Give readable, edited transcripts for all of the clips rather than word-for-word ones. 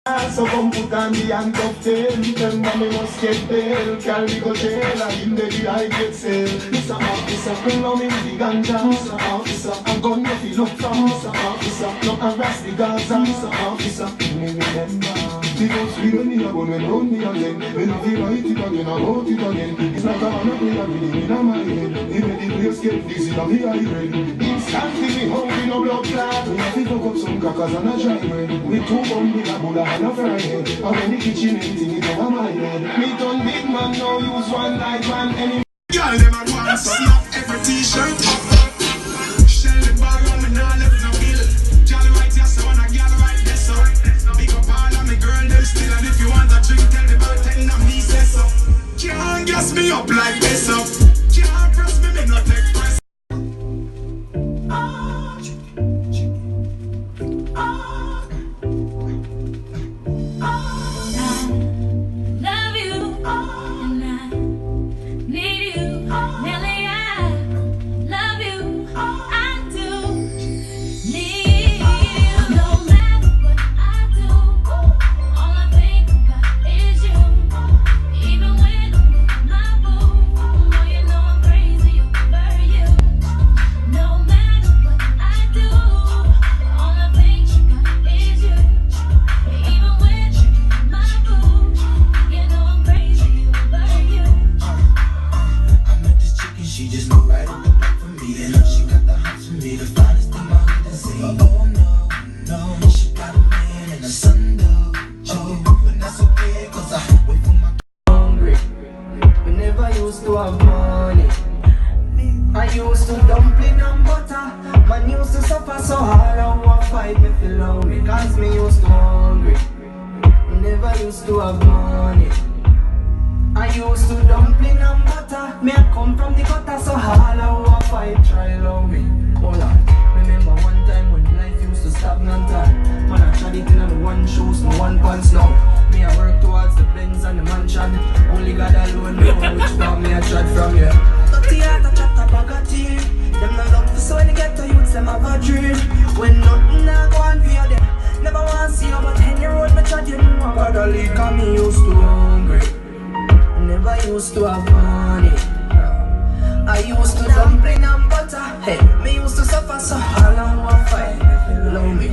So come put on the handcuff tail. Remember me must get bail. Carry go jail and in the I get sale. Mr. Officer, bring on me the ganja. Mr. Officer, I'm gonna feel look from Mr. Officer. No harass the Gaza. Mr. Officer, me remember. Because we don't need a gun when round me again. When I feel write it again, I wrote it again. It's like I'm not playing everything in my head. Even the place get dizzy, now me I read. Instantly me hungry, no blood clot. Me have to fuck up some crackers and a dry bread. With 2 bundles of bulla and a fry head. And when the kitchen empty, me over my head. Me done big man, now use one light man. Any girl, them at once, snap every t-shirt. Shell the bag on me, now left no bill. Jolly right here, so when I get right there, so big up all of me girl, them still. And if you want a drink, tell the bartender me say so. Can't gas me up like this up. Can't press me, me not take press. She just moved right up the back for me, and she got the hots for me, the finest thing my hood has seen. Oh no, no, she got a man and a son though. Oh, but that's okay, cause I wait for my hungry. We never used to have money. I used to dumpling and butter. Man used to suffer so hard, I want fight me feel love me, cause me used to hungry. We never used to have money. I used to dumpling and butter. Me I come from the gutter, so all I want fight try love me. Hold on, remember one time when life used to stagnant time. Man I tried it in the one shoes, no one pants now. Me I work towards the Benz and the mansion. Only God alone know which one me I tried from you. Dirty heart I chat a bag of tea. Them no love for so when they get to youths, them have a dream. When nothing I go on for them, never want to see you, but any road me chat you know. God only cause me used to hungry. Never used to have money. I used to dumpling and butter. Hey, me used to suffer so all I want fight. Love me.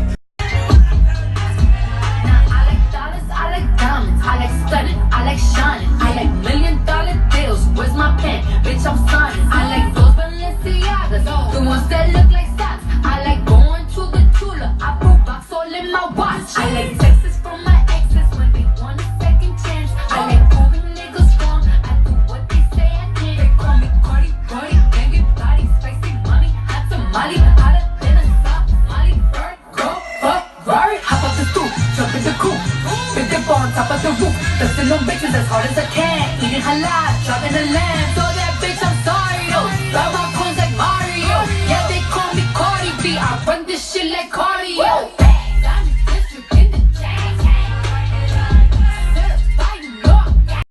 Now I like dollars, I like diamonds, I like studding, I like shining, I like $1,000,000 deals. Where's my pen? Bitch, I'm signing. I like those Balenciagas, the ones that look like socks. I like going to the Tula. I put box all in my watch. I like Texas from my exes when they want a second chance. I like proving niggas wrong. I do what they say I can. They call me Cardi, Cardi, banging body, spicy money, hot tamale, hotter than a Somali bird. Go, Ferrari, hop up the stoop, jump in the coupe, big dip on top of the roof, dusting on bitches as hard as I can, eating halal, driving a lamb. So